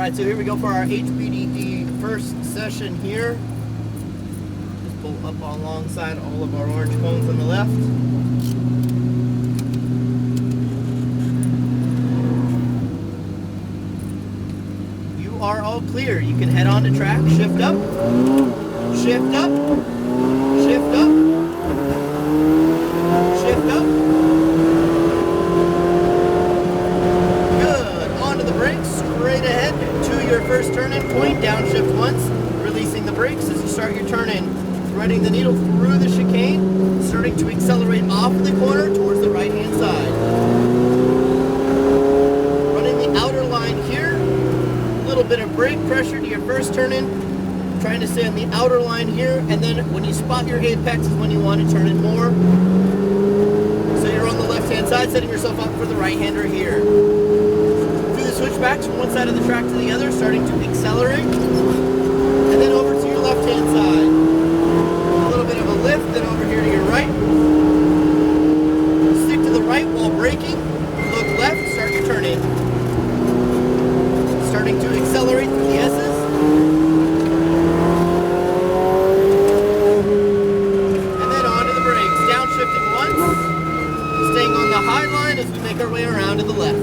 Alright, so here we go for our HPDE first session here. Just pull up alongside all of our orange cones on the left. You are all clear. You can head on to track, shift up, shift up, shift up, shift up. Good. Onto the brakes, straight ahead to your first turn-in point, downshift once, releasing the brakes as you start your turn-in, threading the needle through the chicane, starting to accelerate off the corner towards the right-hand side. Running the outer line here, a little bit of brake pressure to your first turn-in, trying to stay on the outer line here, and then when you spot your apex is when you want to turn in more. So you're on the left-hand side, setting yourself up for the right-hander here. Do the switchbacks from one side of the track to the other, starting to accelerate, and then over to your left-hand side. A little bit of a lift, then over here to your right. Stick to the right while braking. Look left, start your turn-in. Starting to accelerate through the S's. And then onto the brakes. Downshifting once. Staying on the high line as we make our way around to the left.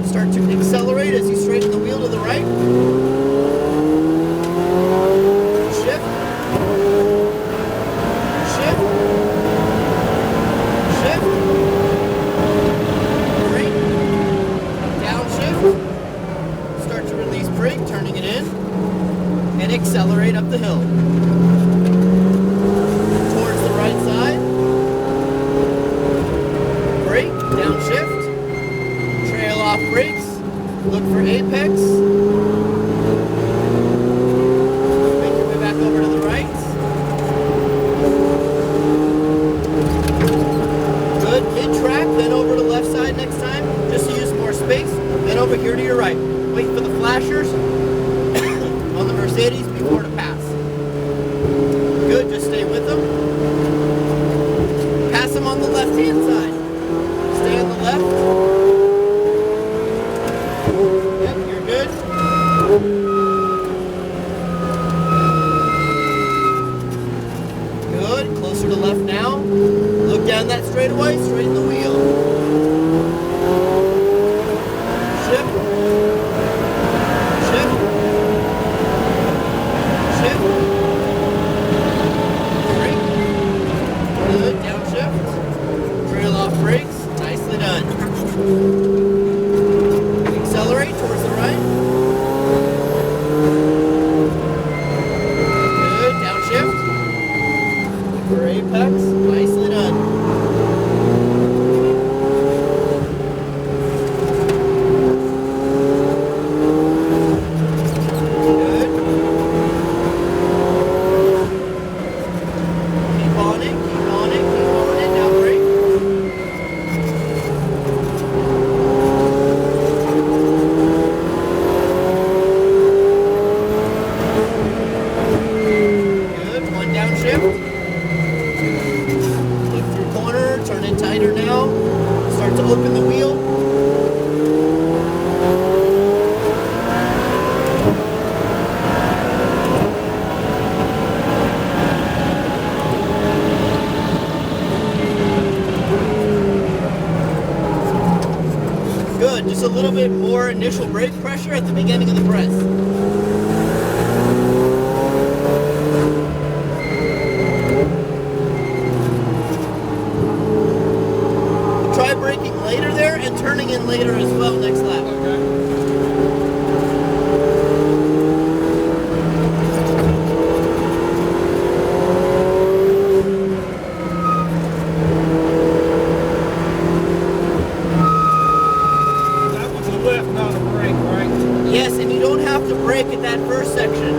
Start to accelerate as you straighten the wheel to the right. Shift. Shift. Shift. Brake. Downshift. Start to release brake, turning it in. And accelerate up the hill. Towards the right side. Brake, downshift. Trail off brakes. Look for apex. Make your way back over to the right. Good. Mid-track, then over to the left side next time, just to use more space. Then over here to your right. Wait for the flashers on the Mercedes before to pass. Good, just stay with them. Pass them on the left-hand side. Stay on the left. Yep, you're good. Good, closer to left now. Look down that straightaway, straighten the wheel. Shift. Shift. Shift. Brake. Good, downshift. Trail off brakes, nicely done. Accelerate towards the right. Good, downshift. For apex, nicely done. Good. Keep on it, keep on it, keep on it. Now brake. Good, one downshift. Look through corner, turn it tighter now. Start to open the wheel. Good, just a little bit more initial brake pressure at the beginning of the press. Try braking later there and turning in later as well next lap. That was a lift, not a brake, right? Yes, and you don't have to brake at that first section.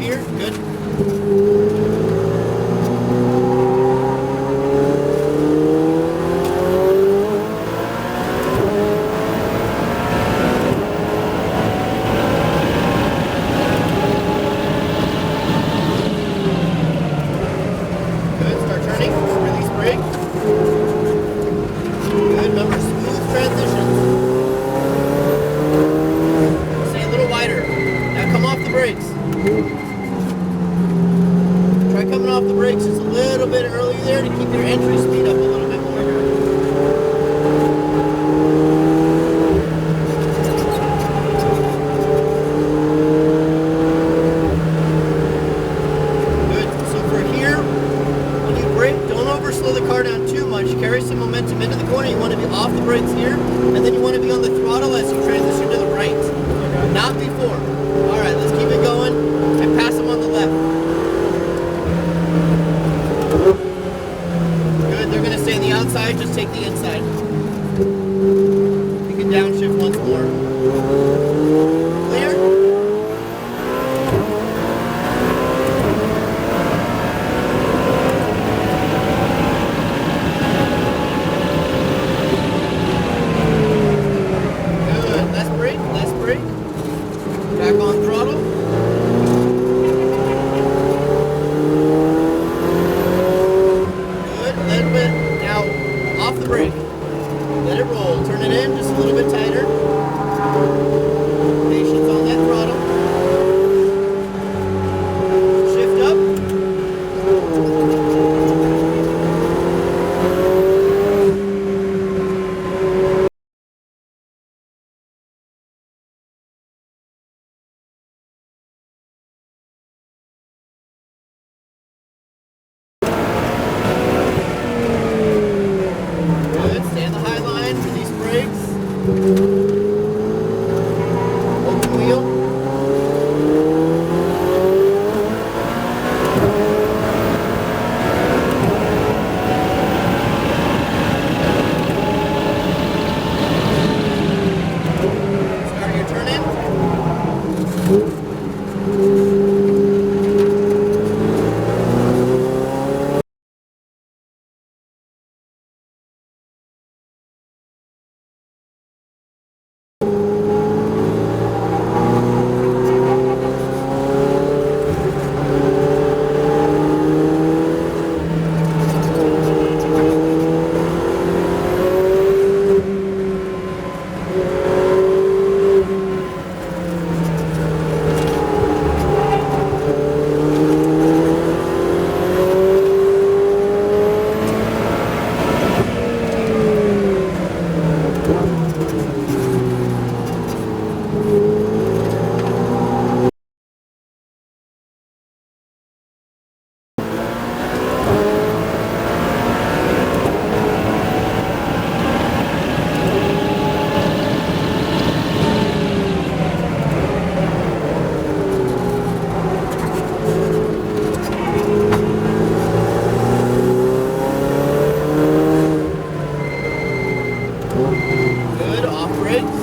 here. Good. Good. Start turning. Release brake. Good. Remember, smooth transitions. Stay a little wider. Now come off the brakes. Try coming off the brakes just a little bit earlier there to keep your entry speed up a little bit more. Good. So for here, when you brake, don't overslow the car down too much. Carry some momentum into the corner. You want to be off the brakes here, and then you want to be on the throttle as you transition to the right. Not before. All right, let's keep it going and pass them on the left. Good, they're going to stay on the outside, just take the inside. You can downshift once more. Clear? Good, less brake, less brake. Back on throttle. Good, a little bit. Now, off the brake. Let it roll. Turn it in just a little bit tighter. Patience on that throttle. Shift up. Good. Stay on the high line. Release brakes. Open wheel. Start your turn in. Good, off brakes.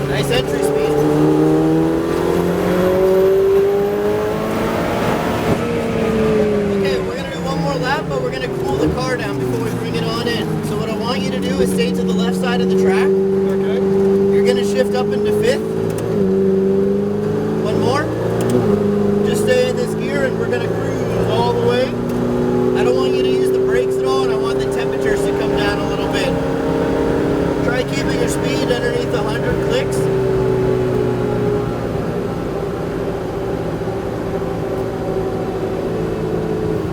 Nice entry speed. Okay, we're going to do one more lap, but we're going to cool the car down before we bring it on in. So what I want you to do is stay to the left side of the track. Okay. You're going to shift up into fifth. One more. Just stay in this gear and we're going to cruise all the way. I don't want you to use the brakes at all, and I want the temperatures to come down a little bit. Try keeping your speed underneath 100 clicks.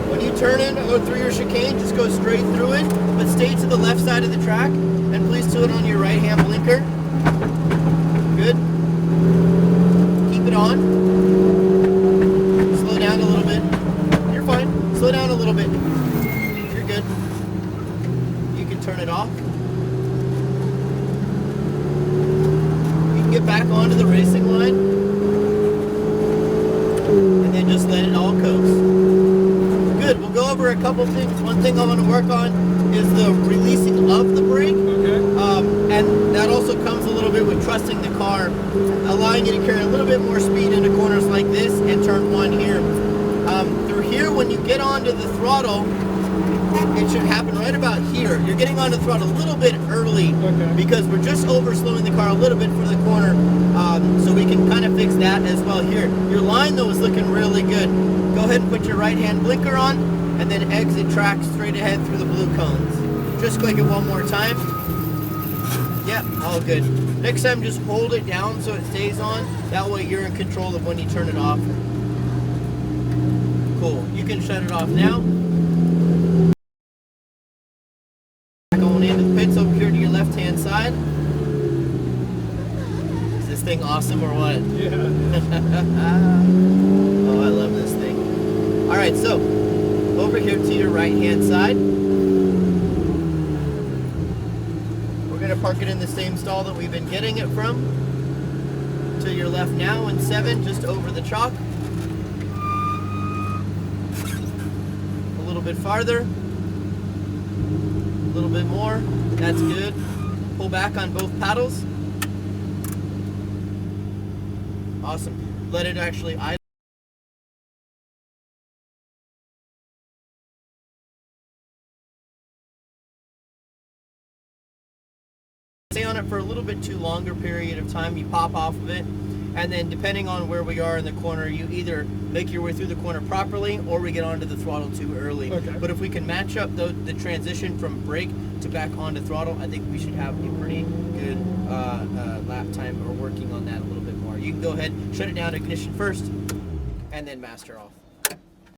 When you turn in or go through your chicane, just go straight through it, but stay to the left side of the track, and please do it on your right hand blinker. Good. Keep it on. Slow down a little bit. You're fine. Slow down a little bit. You're good. You can turn it off. it back onto the racing line, and then just let it all coast. Good, we'll go over a couple things. One thing I want to work on is the releasing of the brake. Okay. And that also comes a little bit with trusting the car, allowing you to carry a little bit more speed into corners like this and turn one here. Through here, when you get onto the throttle, it should happen right about here. You're getting onto the throttle a little bit early because we're just over slowing the car a little bit for the corner, so we can kind of fix that as well here. Your line though is looking really good. Go ahead and put your right hand blinker on and then exit track straight ahead through the blue cones. Just click it one more time. Yep, all good. Next time just hold it down so it stays on. That way you're in control of when you turn it off. Cool, you can shut it off now. Going into the pits over here to your left hand side. Is this thing awesome or what? Yeah. Oh, I love this thing. Alright, so over here to your right hand side. We're going to park it in the same stall that we've been getting it from. To your left now in 7, just over the chalk. A little bit farther. A little bit more. That's good. Pull back on both paddles. Awesome. Let it actually idle. Stay on it for a little bit too longer period of time. You pop off of it, and then depending on where we are in the corner, you either make your way through the corner properly or we get onto the throttle too early. Okay. But if we can match up the transition from brake to back onto throttle, I think we should have a pretty good lap time, or working on that a little bit more. You can go ahead, shut it down, ignition first, and then master off.